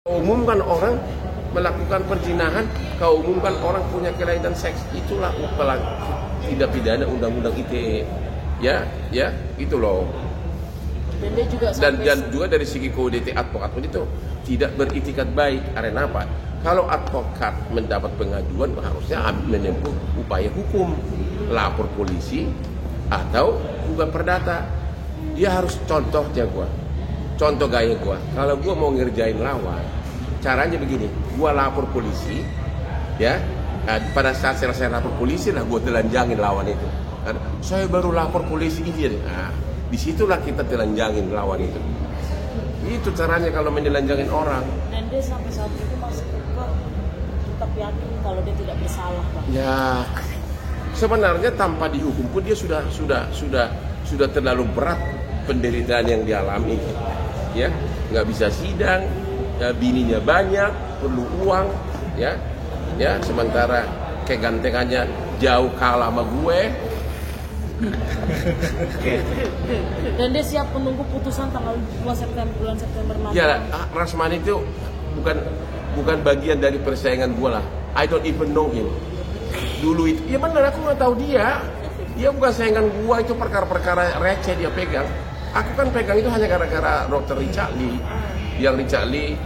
Umumkan orang melakukan perzinahan, kau umumkan orang punya kelainan seks, itulah tidak pidana undang-undang ITE. Ya, itu loh. Dan juga dari segi kode advokat itu tidak beritikat baik. Karena apa? Kalau advokat mendapat pengaduan, harusnya menempuh upaya hukum, lapor polisi atau gugat perdata. Dia harus contoh gaya gua. Kalau gua mau ngerjain lawan, caranya begini: gua lapor polisi, ya. Pada saat selesai lapor polisi lah gua telanjangin lawan itu. Saya baru lapor polisi ini. Nah, disitulah kita telanjangin lawan itu. Itu caranya kalau menelanjangin orang. Dan dia sampai saat itu masih tetap yakin kalau dia tidak bersalah, Bang. Ya, sebenarnya tanpa dihukum pun dia sudah terlalu berat penderitaan yang dialami. Ya, nggak bisa sidang, ya, bininya banyak, perlu uang, ya. Sementara kegantengannya jauh kalah sama gue. Dan dia siap menunggu putusan tanggal 2 September, bulan September nanti. Ya, Rasman itu bukan bagian dari persaingan gue lah. I don't even know him. Dulu itu, ya benar, aku nggak tahu dia. Dia bukan saingan gue, itu perkara-perkara receh dia pegang. Aku kan pegang itu hanya gara-gara Dr. Richard Lee. Yang Richard Lee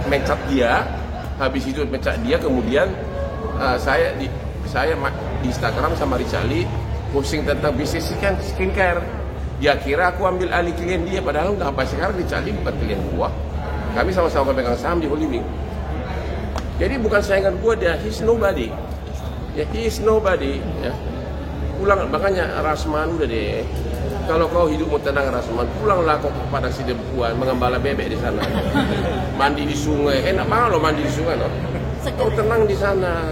mencat dia, habis itu mencat dia, kemudian saya di Instagram sama Richard Lee posting tentang bisnis skincare. Dia kira aku ambil alih klien dia, padahal enggak. Apa sekarang Richard Lee bukan klien gua. Kami sama-sama pegang saham di Holding. Jadi bukan saingan gua, dia he's nobody. Ya, he is nobody. Ya. Pulang, makanya Rasman udah deh. Kalau kau hidupmu tenang Rasman, pulanglah kau kepada si Dempuan mengembala bebek di sana. Mandi di sungai, enak banget lo mandi di sungai loh. Kau tenang di sana.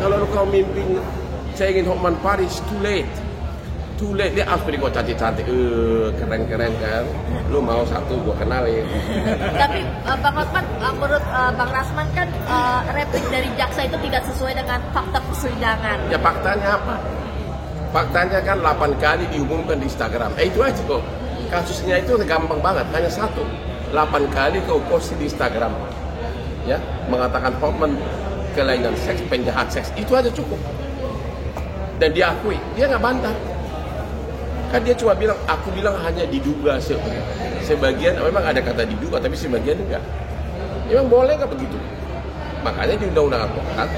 Kalau kau mimpi saya ingin Hotman Paris, too late. Dia harus kau cantik-cantik, keren-keren kan. Lu mau satu gua kenalin. Tapi Bang Hotman, menurut Bang Rasman kan replik dari jaksa itu tidak sesuai dengan fakta persidangan. Ya faktanya apa? Faktanya kan 8 kali diumumkan di Instagram. Itu aja kok. Kasusnya itu gampang banget, hanya satu. 8 kali kau post di Instagram. Ya, mengatakan Hotman kelainan seks, penjahat seks. Itu aja cukup. Dan dia akui, dia nggak bantah. Kan dia cuma bilang, aku bilang hanya diduga sebagian, memang ada kata diduga, tapi sebagian enggak. Memang boleh nggak begitu? Makanya di undang-undang advokat,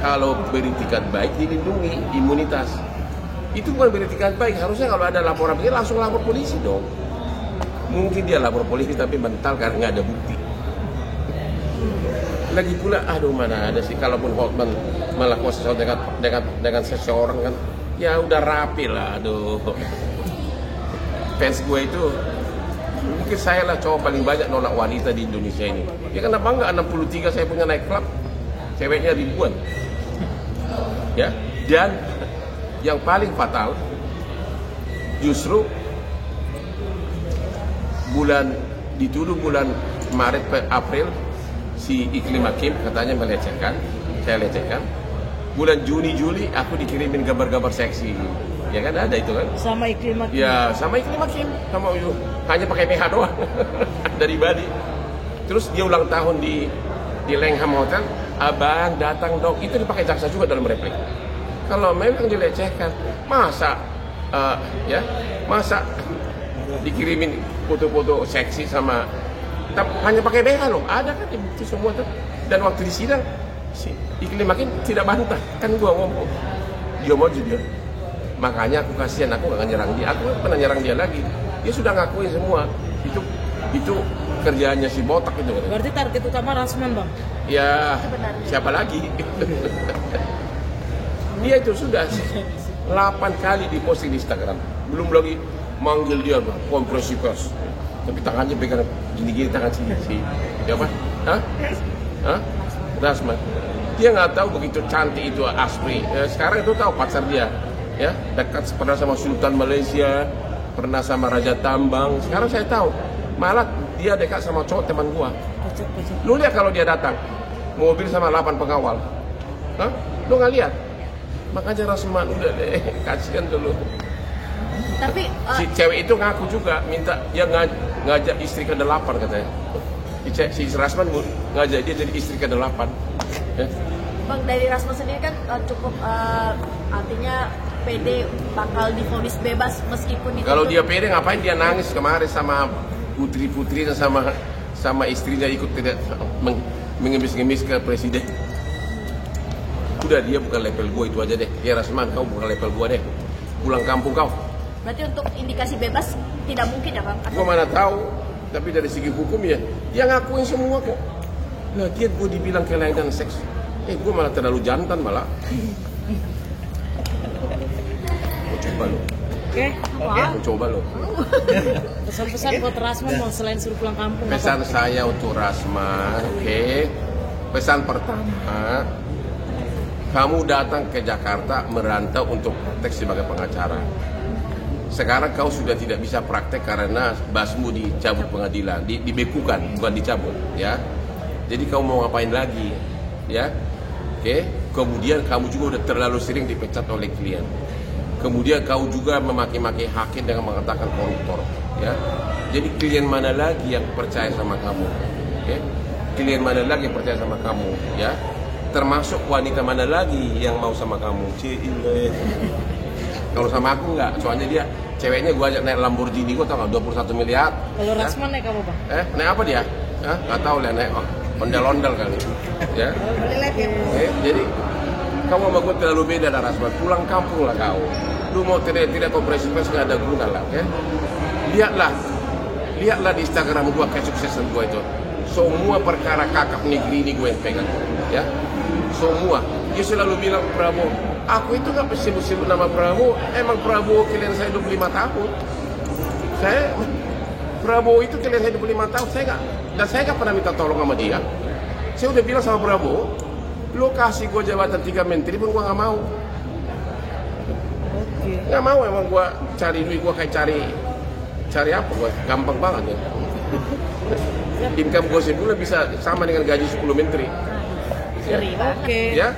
kalau beritikat baik dilindungi, imunitas. Itu bukan beritikat baik, harusnya kalau ada laporan begini langsung lapor polisi dong. Mungkin dia lapor polisi tapi mental karena nggak ada bukti. Lagi pula, aduh mana ada sih, kalaupun Hotman melakukan sesuatu dengan seseorang kan, ya udah rapi lah, aduh. Fans gue itu, mungkin saya lah cowok paling banyak nolak wanita di Indonesia ini. Ya kenapa enggak, 63 saya punya nightclub, ceweknya ribuan. Ya, dan yang paling fatal, justru dituduh bulan Maret April, si Iklim Hakim katanya melecehkan, saya lecehkan. Bulan Juni Juli aku dikirimin gambar-gambar seksi, ya kan ada itu kan? Sama Iklim Hakim. Ya sama Iklim Hakim, sama hanya pakai PH doang dari Bali. Terus dia ulang tahun di Langham Hotel, abang datang dong, itu dipakai jaksa juga dalam replik. Kalau memang dilecehkan, masa dikirimin foto-foto seksi sama hanya pakai BH loh, ada kan di bukti semua tuh. Dan waktu di sidang si Iklim Hakim tidak bantah, kan gua ngomong dia mau jujur. Makanya aku kasihan, aku gak nyerang dia, aku pernah nyerang dia lagi. Dia sudah ngakuin semua. Itu kerjaannya si botak itu. Berarti target utama Rasman, Bang? Ya, siapa lagi? Dia itu sudah 8 kali diposting di Instagram. Belum lagi manggil dia bang, kompresi pers. Tapi tangannya pegang gini-gini tangan sini. Siapa? Hah? Rasman. Dia nggak tahu begitu cantik itu Aspri. Sekarang itu tahu pacar dia. Ya, dekat pernah sama Sultan Malaysia, pernah sama Raja Tambang. Sekarang saya tahu. Malah dia dekat sama cowok teman gua. Lu lihat kalau dia datang, mobil sama 8 pengawal. Hah? Lu nggak lihat? Makanya Rasman udah deh, kasihan dulu. Tapi si cewek itu ngaku juga minta dia ngajak istri ke-8 katanya. Itu si Rasman ngajak dia jadi istri ke-8. Ya. Bang, dari Rasman sendiri kan cukup artinya PD bakal divonis bebas meskipun itu. Kalau dia pede ngapain dia nangis kemarin sama putri-putrinya sama istrinya ikut tidak mengemis-ngemis ke presiden. Udah, dia bukan level gua, itu aja deh. Ya Rasman, kau bukan level gua deh. Pulang kampung kau. Berarti untuk indikasi bebas tidak mungkin ya Bang? Gua mana tahu, tapi dari segi hukum ya dia ngakuin semua kok. Nah, dia gua dibilang kelainan seks. Gua malah terlalu jantan malah. Mau coba lo. Oke. Mau coba lo. Pesan-pesan buat Rasman mau selain suruh pulang kampung. Pesan saya untuk Rasman, oke. Pesan pertama, kamu datang ke Jakarta merantau untuk praktek sebagai pengacara. Sekarang kau sudah tidak bisa praktek karena basmu dicabut pengadilan, dibekukan, bukan dicabut, ya. Jadi kau mau ngapain lagi, ya? Oke. Kemudian kamu juga udah terlalu sering dipecat oleh klien. Kemudian kau juga memaki-maki hakim dengan mengatakan koruptor, ya. Jadi klien mana lagi yang percaya sama kamu, ya? Klien mana lagi yang percaya sama kamu, ya? Termasuk wanita mana lagi yang mau sama kamu? Kalau sama aku enggak, soalnya dia ceweknya gua ajak naik Lamborghini, gua tau nggak 21 miliar. Kalau Rasman naik apa Bang? Naik apa dia? Nggak tahu lah, naik ondel-ondel kali, ya. Jadi kamu sama gua terlalu beda lah Rasman. Pulang kampung lah kau. Lu mau tidak konferensi pers nggak ada guna lah, ya. Lihatlah di Instagram gua kesuksesan gua itu. Semua perkara kakap negeri ini gue yang pegang, ya. Semua. Dia selalu bilang Prabowo, aku itu nggak sebut nama Prabowo. Emang Prabowo klien saya 25 tahun. Prabowo itu klien saya 25 tahun. Saya nggak pernah minta tolong sama dia. Saya udah bilang sama Prabowo, lo kasih gue jabatan 3 menteri pun gue nggak mau. Nggak mau, emang gue cari duit, gue kayak cari apa, gue gampang banget ya. Income gue sebulan bisa sama dengan gaji 10 menteri. Oke. Ya.